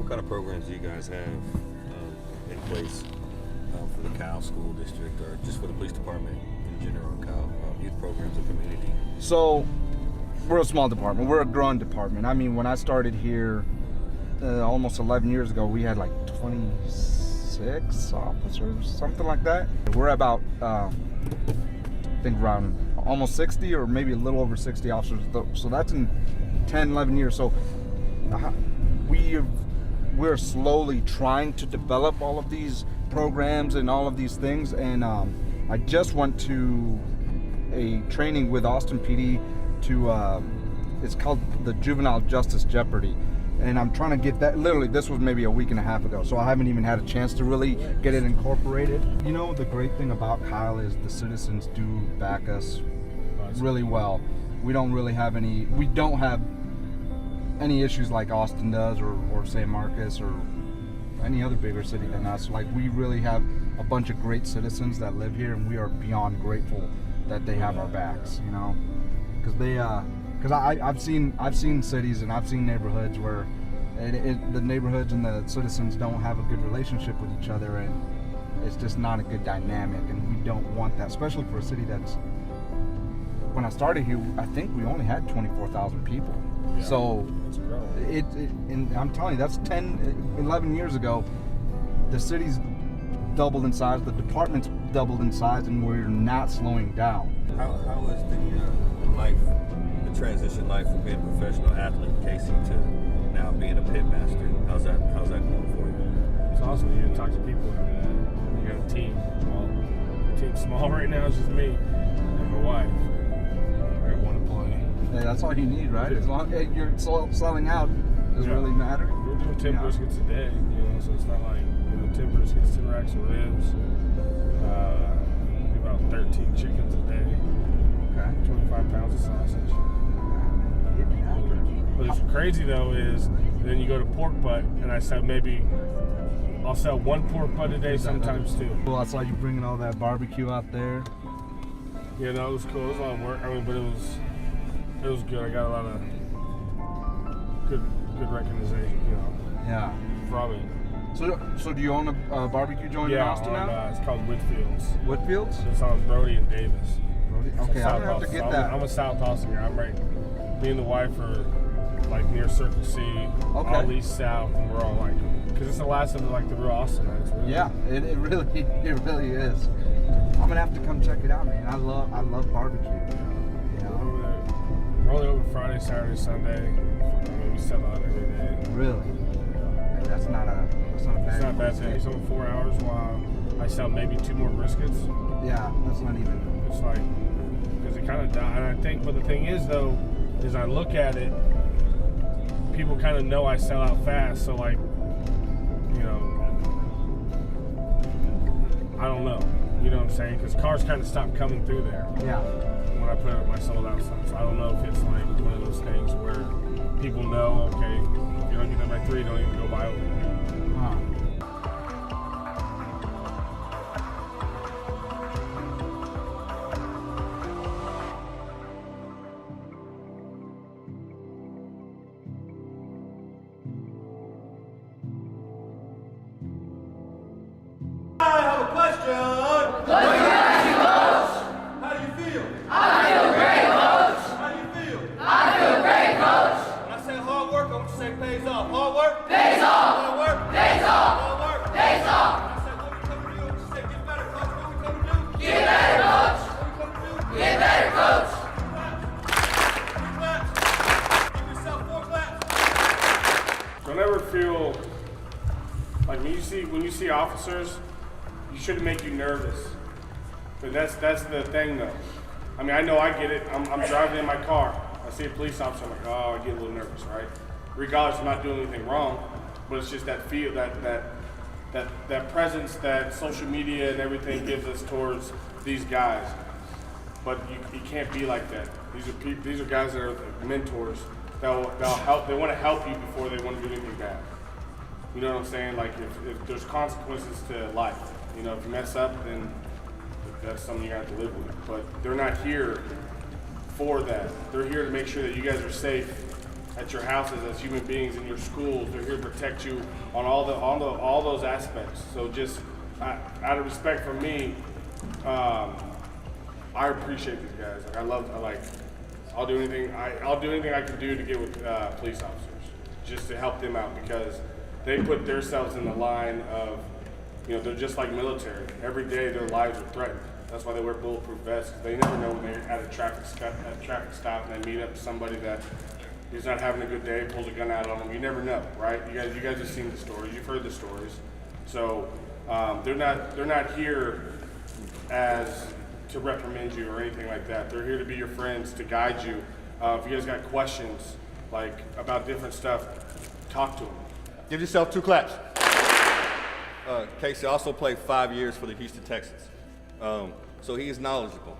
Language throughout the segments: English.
kind of programs do you guys have in place for the Cal School District, or just for the police department in general, Cal youth programs and community? So we're a small department. We're a growing department. I mean, when I started here almost 11 years ago, we had like 26 officers, something like that. We're about, I think around almost 60 or maybe a little over 60 officers. So that's in 10, 11 years. So we're slowly trying to develop all of these programs and all of these things. And I just went to a training with Austin PD to, it's called the Juvenile Justice Jeopardy. And I'm trying to get that, literally this was maybe a week and a half ago, so I haven't even had a chance to really get it incorporated. You know, the great thing about Kyle is the citizens do back us really well. We don't have any issues like Austin does, or San Marcos, or any other bigger city than us. Like, we really have a bunch of great citizens that live here, and we are beyond grateful that they have our backs, you know? Because I've seen cities and I've seen neighborhoods where the neighborhoods and the citizens don't have a good relationship with each other, and it's just not a good dynamic, and we don't want that, especially for a city that's, when I started here, I think we only had 24,000 people. Yeah, so and I'm telling you, that's 10, 11 years ago. The city's doubled in size, the department's doubled in size, and we're not slowing down. How is the transition life from being a professional athlete, Kasey, to now being a pit master? How's that going for you? It's awesome. You talk to people every day. You got a team. Well, the team's small right now. It's just me and my wife. I want to play. Yeah, that's all you need, right? As long as you're selling out, doesn't really matter. We're doing 10 briskets a day, you know, so it's not like, 10 briskets, 10 racks of ribs, about 13 chickens a day. Okay. 25 pounds of sausage. But what's crazy though is then you go to pork butt, and I'll sell one pork butt a day, sometimes two. Well, I saw you bringing all that barbecue out there. Yeah, no, it was cool. It was a lot of work. I mean, but it was good. I got a lot of good recognition, you know. Yeah. From it. So do you own a barbecue joint in Austin now? Yeah, it's called Whitfield's. Whitfield's? It's on Brody and Davis. Okay, I'm gonna have to get that. I'm a South Austin guy. I'm right. Me and the wife are like near Circle C, all east south, and we're all like, because it's the last of the real Austinites. Really. Yeah, it really is. I'm gonna have to come check it out, man. I love barbecue. You know? We're only open Friday, Saturday, Sunday. We sell out every day. Really? And that's not a bad. It's not bad thing. It's only 4 hours while I sell maybe 2 more briskets. Yeah, that's not even. It's like, because it kind of died. And I think, but the thing is though, is I look at it, people kind of know I sell out fast. So like, you know, I don't know. You know what I'm saying? Because cars kind of stopped coming through there. Yeah. When I put up my sold out sign. So I don't know if it's like one of those things where people know, okay, if you don't get that by 3, don't even go buy over there. I have a question. What can I ask you, Coach? How do you feel? I feel great, Coach. How do you feel? I feel great, Coach. When I say hard work, I want you to say pays off. Hard work? Pays off. Hard work? Pays off. Hard work? Pays off. When I say what we come to do, I want you to say get better, Coach. What we come to do? Get better, Coach. What we come to do? Get better, Coach. 3 claps. Give yourself 4 claps. Don't ever feel like when you see officers, you shouldn't make you nervous. But that's the thing though. I mean, I know I get it. I'm driving in my car. I see a police officer, I'm like, oh, I get a little nervous, right? Regardless, I'm not doing anything wrong, but it's just that feel, that presence that social media and everything gives us towards these guys. But you can't be like that. These are guys that are mentors. They'll help. They want to help you before they want to do anything bad. You know what I'm saying? Like if there's consequences to life. You know, if you mess up, then that's something you have to live with. But they're not here for that. They're here to make sure that you guys are safe at your houses as human beings, in your schools. They're here to protect you on all those aspects. So just out of respect for me, I appreciate these guys. I'll do anything I can do to get with police officers, just to help them out, because they put themselves in the line of, they're just like military. Every day their lives are threatened. That's why they wear bulletproof vests. They never know when they're at a traffic stop and they meet up with somebody that is not having a good day, pulls a gun out on them. You never know, right? You guys have seen the stories. You've heard the stories. So they're not here to reprimand you or anything like that. They're here to be your friends, to guide you. If you guys got questions about different stuff, talk to them. Give yourself 2 claps. Kasey also played 5 years for the Houston Texans. So he is knowledgeable.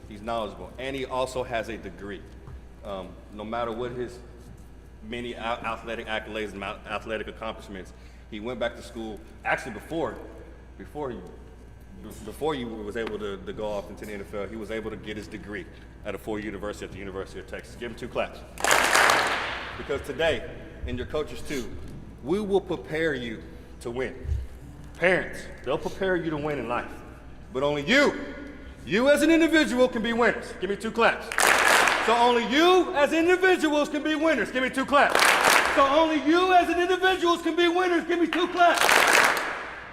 He's knowledgeable. And he also has a degree. No matter what his many athletic accolades and athletic accomplishments, he went back to school. Actually, before he was able to go off into the NFL, he was able to get his degree at a 4-year university at the University of Texas. Give him 2 claps. Because today, and your coaches too, we will prepare you to win. Parents, they'll prepare you to win in life. But only you as an individual can be winners. Give me 2 claps. So only you as individuals can be winners. Give me 2 claps. So only you as an individuals can be winners. Give me 2 claps.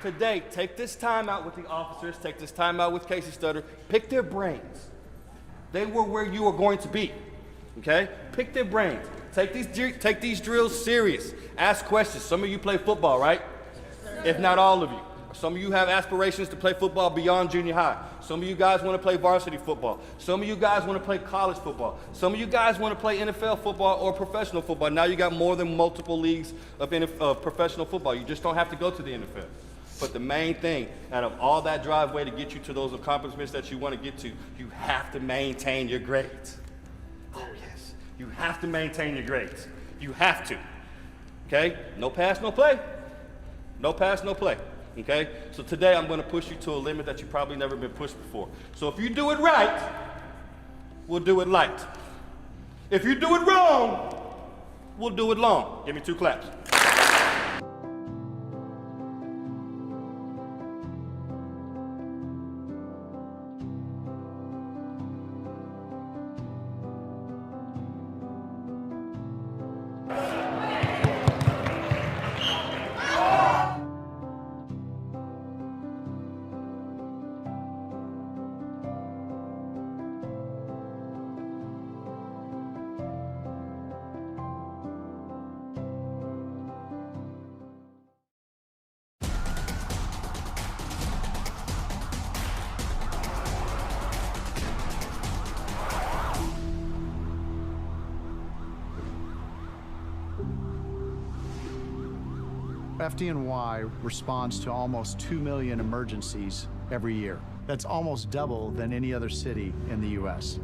Today, take this time out with the officers. Take this time out with Kasey Studdard. Pick their brains. They were where you are going to be. Okay? Pick their brains. Take these drills serious. Ask questions. Some of you play football, right? If not all of you. Some of you have aspirations to play football beyond junior high. Some of you guys want to play varsity football. Some of you guys want to play college football. Some of you guys want to play NFL football or professional football. Now you got more than multiple leagues of professional football. You just don't have to go to the NFL. But the main thing, out of all that driveway to get you to those accomplishments that you want to get to, you have to maintain your grades. Oh yes, you have to maintain your grades. You have to. Okay? No pass, no play. No pass, no play. Okay? So today I'm going to push you to a limit that you've probably never been pushed before. So if you do it right, we'll do it light. If you do it wrong, we'll do it long. Give me 2 claps. FDNY responds to almost 2 million emergencies every year. That's almost double than any other city in the US.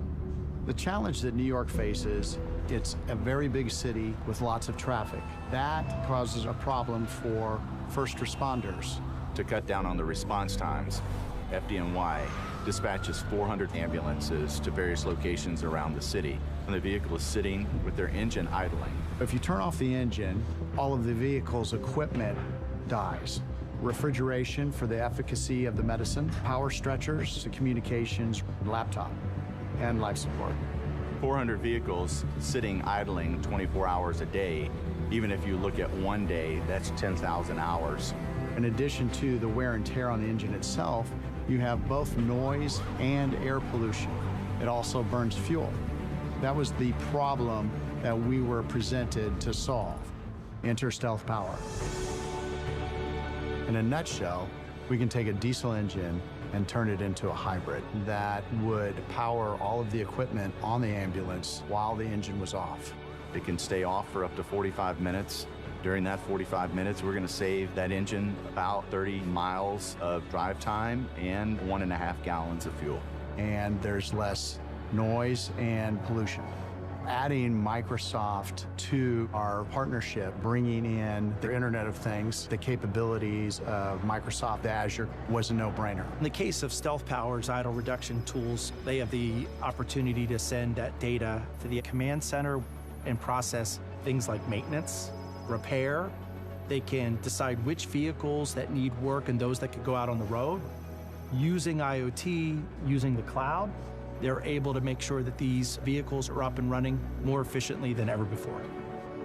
The challenge that New York faces, it's a very big city with lots of traffic. That causes a problem for first responders. To cut down on the response times, FDNY dispatches 400 ambulances to various locations around the city. And the vehicle is sitting with their engine idling. If you turn off the engine, all of the vehicle's equipment dies. Refrigeration for the efficacy of the medicine, power stretchers, the communications, laptop, and life support. 400 vehicles sitting idling 24 hours a day. Even if you look at one day, that's 10,000 hours. In addition to the wear and tear on the engine itself, you have both noise and air pollution. It also burns fuel. That was the problem that we were presented to solve. Enter stealth power. In a nutshell, we can take a diesel engine and turn it into a hybrid that would power all of the equipment on the ambulance while the engine was off. It can stay off for up to 45 minutes. During that 45 minutes, we're going to save that engine about 30 miles of drive time and 1.5 gallons of fuel. And there's less noise and pollution. Adding Microsoft to our partnership, bringing in the Internet of Things, the capabilities of Microsoft Azure was a no-brainer. In the case of Stealth Power's idle reduction tools, they have the opportunity to send that data to the command center and process things like maintenance, repair. They can decide which vehicles that need work and those that could go out on the road. Using IoT, using the cloud, they're able to make sure that these vehicles are up and running more efficiently than ever before.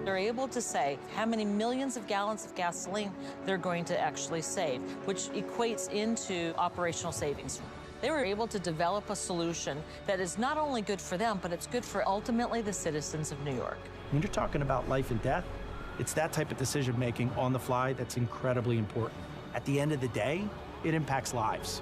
They're able to say how many millions of gallons of gasoline they're going to actually save, which equates into operational savings. They were able to develop a solution that is not only good for them, but it's good for ultimately the citizens of New York. When you're talking about life and death, it's that type of decision making on the fly that's incredibly important. At the end of the day, it impacts lives.